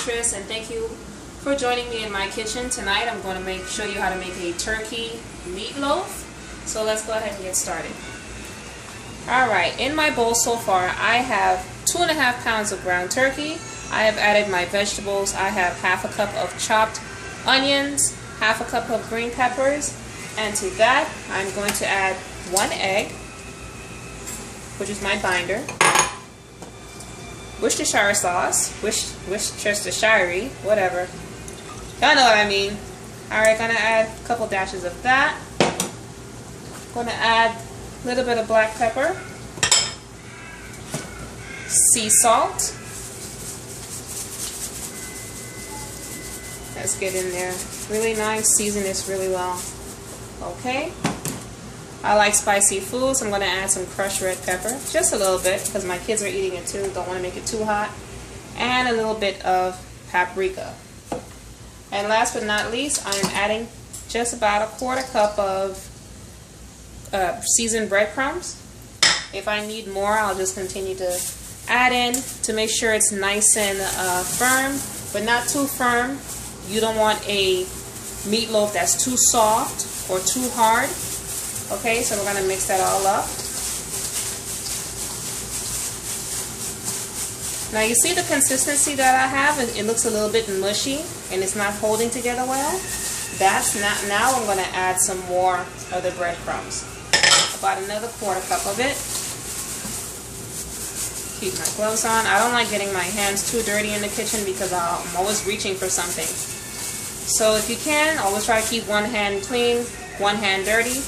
Beatrice, and thank you for joining me in my kitchen. Tonight I'm going to show you how to make a turkey meatloaf. So let's go ahead and get started. Alright, in my bowl so far I have 2.5 pounds of ground turkey. I have added my vegetables. I have half a cup of chopped onions, half a cup of green peppers, and to that I'm going to add 1 egg, which is my binder, Worcestershire sauce, Worcestershire, whatever. Y'all know what I mean. Alright, gonna add a couple dashes of that. Gonna add a little bit of black pepper, sea salt. Let's get in there really nice. Season this really well. Okay. I like spicy food, so I'm going to add some crushed red pepper, just a little bit, because my kids are eating it too. Don't want to make it too hot. And a little bit of paprika. And last but not least, I am adding just about 1/4 cup of seasoned breadcrumbs. If I need more, I'll just continue to add in to make sure it's nice and firm, but not too firm. You don't want a meatloaf that's too soft or too hard. Okay, so we're going to mix that all up. Now you see the consistency that I have? It looks a little bit mushy and it's not holding together well. That's not. Now I'm going to add some more of the breadcrumbs. About another 1/4 cup of it. Keep my gloves on. I don't like getting my hands too dirty in the kitchen because I'm always reaching for something. So if you can, always try to keep one hand clean, one hand dirty.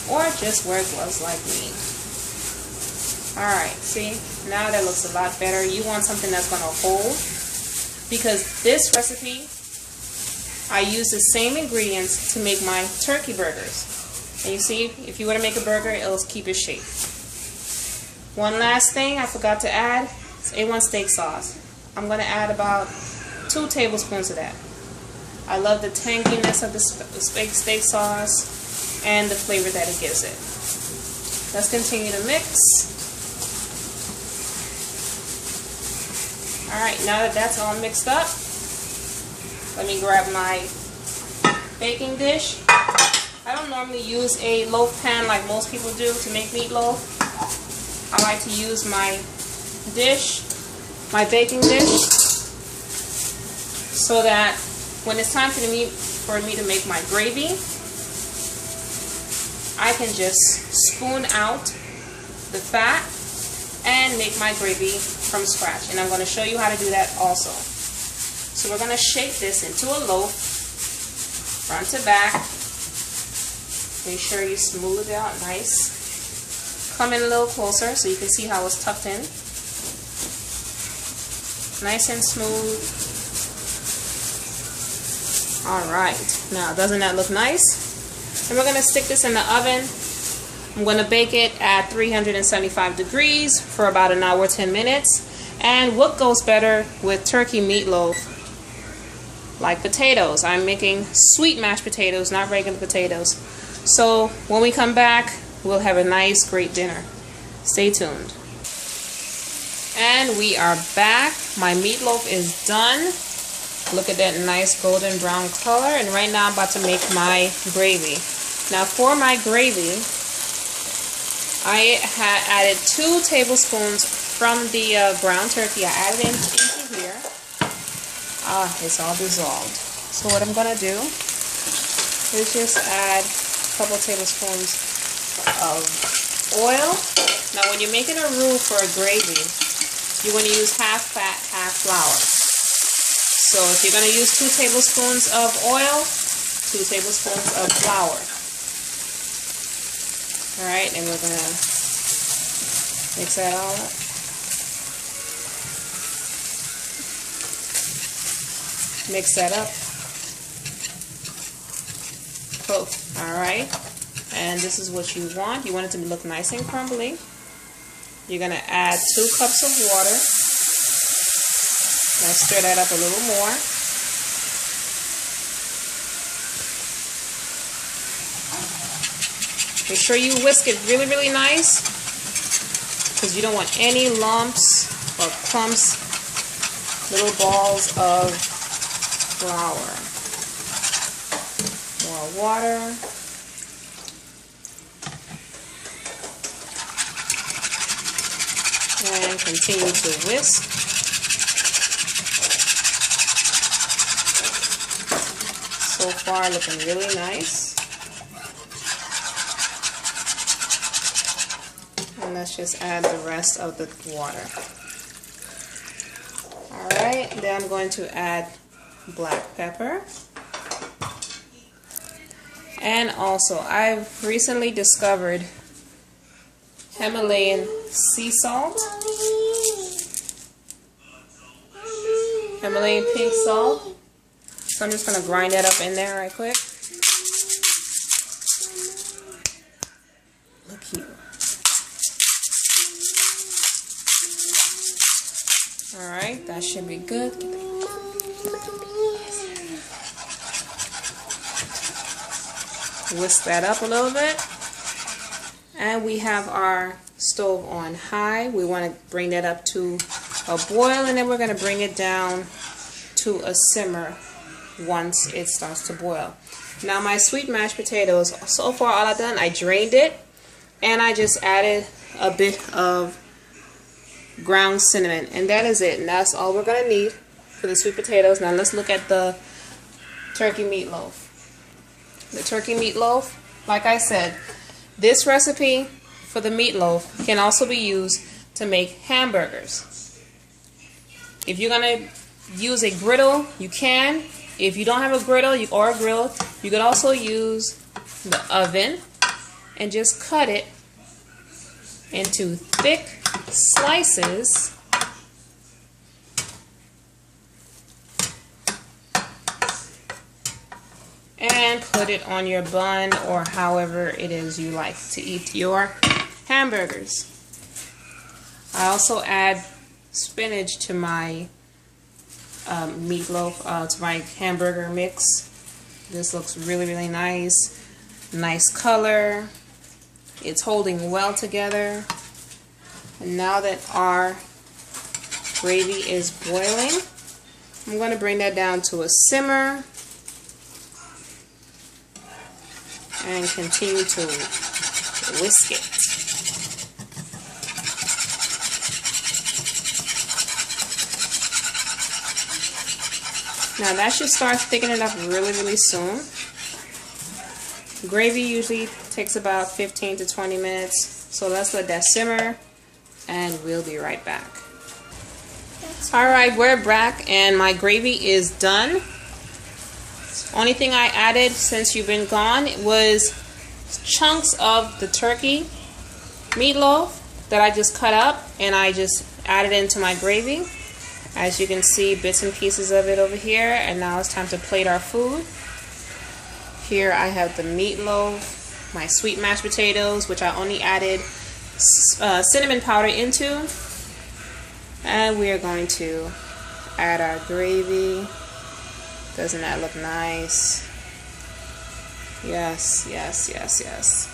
Or just wear gloves like me. Alright, see? Now that looks a lot better. You want something that's going to hold. Because this recipe, I use the same ingredients to make my turkey burgers. And you see, if you were to make a burger, it'll keep its shape. One last thing I forgot to add is A1 steak sauce. I'm going to add about 2 tablespoons of that. I love the tanginess of the steak sauce and the flavor that it gives it. Let's continue to mix. Alright, now that that's all mixed up, let me grab my baking dish. I don't normally use a loaf pan like most people do to make meatloaf. I like to use my dish, my baking dish, so that when it's time for me to make my gravy, I can just spoon out the fat and make my gravy from scratch. And I'm going to show you how to do that also. So we're going to shape this into a loaf, front to back. Make sure you smooth it out nice. Come in a little closer so you can see how it's tucked in. Nice and smooth. Alright, now doesn't that look nice? And we're going to stick this in the oven. I'm going to bake it at 375 degrees for about 1 hour 10 minutes. And what goes better with turkey meatloaf? Like potatoes. I'm making sweet mashed potatoes, not regular potatoes. So when we come back, we'll have a nice, great dinner. Stay tuned. And we are back. My meatloaf is done. Look at that nice golden brown color. And right now I'm about to make my gravy. Now for my gravy, I had added 2 tablespoons from the ground turkey. I added it into here. It's all dissolved. So what I'm going to do is just add a couple tablespoons of oil. Now when you're making a roux for a gravy, you want to use half fat, half flour. So if you're going to use 2 tablespoons of oil, 2 tablespoons of flour. Alright, and we're going to mix that all up. Mix that up. Cool. Alright, and this is what you want. You want it to look nice and crumbly. You're going to add 2 cups of water. Now stir that up a little more. Make sure you whisk it really, really nice, because you don't want any lumps or clumps little balls of flour. More water. And continue to whisk. So far looking really nice. And let's just add the rest of the water. Alright, then I'm going to add black pepper. And also, I've recently discovered Himalayan sea salt. Himalayan pink salt. So I'm just going to grind that up in there right quick. Look here. Alright, that should be good. Whisk that up a little bit. And we have our stove on high. We want to bring that up to a boil, and then we're going to bring it down to a simmer once it starts to boil. Now my sweet mashed potatoes, so far all I've done, I drained it and I just added a bit of ground cinnamon, and that is it. And that's all we're going to need for the sweet potatoes. Now let's look at the turkey meatloaf. The turkey meatloaf, like I said, this recipe for the meatloaf can also be used to make hamburgers. If you're going to use a griddle, you can. If you don't have a griddle or a grill, you could also use the oven and just cut it into thick slices. And put it on your bun or however it is you like to eat your hamburgers. I also add spinach to my meatloaf, to my hamburger mix. This looks really, really nice. Nice color. It's holding well together. And now that our gravy is boiling, I'm going to bring that down to a simmer and continue to whisk it. Now that should start thickening up really, really soon. Gravy usually takes about 15 to 20 minutes, so let's let that simmer and we'll be right back. Alright, we're back and my gravy is done. Only thing I added since you've been gone was chunks of the turkey meatloaf that I just cut up and I just added into my gravy. As you can see, bits and pieces of it over here, and now it's time to plate our food. Here I have the meatloaf, my sweet mashed potatoes, which I only added cinnamon powder into, and we are going to add our gravy. Doesn't that look nice? Yes, yes, yes, yes.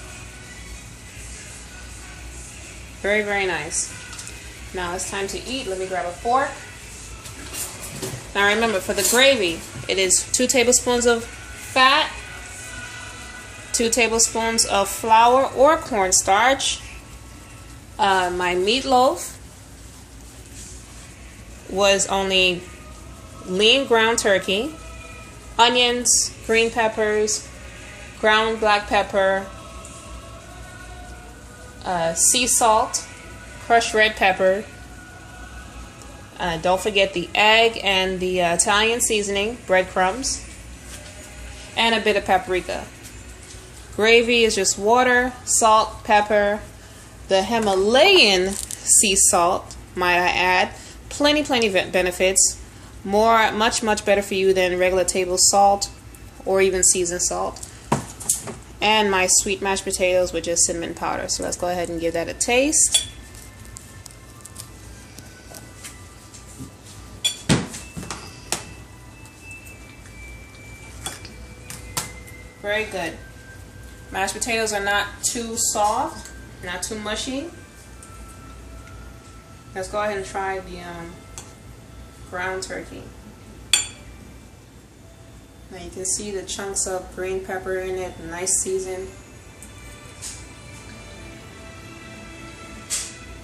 Very, very nice. Now it's time to eat. Let me grab a fork. Now remember, for the gravy, it is 2 tablespoons of fat, 2 tablespoons of flour or cornstarch. My meatloaf was only lean ground turkey, onions, green peppers, ground black pepper, sea salt, crushed red pepper. Don't forget the egg and the Italian seasoning, breadcrumbs, and a bit of paprika. Gravy is just water, salt, pepper, the Himalayan sea salt, might I add. Plenty benefits. Much better for you than regular table salt or even seasoned salt. And my sweet mashed potatoes with just cinnamon powder. So let's go ahead and give that a taste. Very good. Mashed potatoes are not too soft, not too mushy. Let's go ahead and try ground turkey. Now you can see the chunks of green pepper in it, nice seasoned.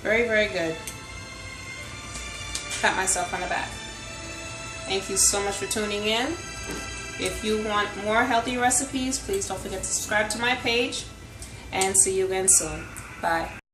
Very, very good. Pat myself on the back. Thank you so much for tuning in. If you want more healthy recipes, please don't forget to subscribe to my page, and see you again soon. Bye.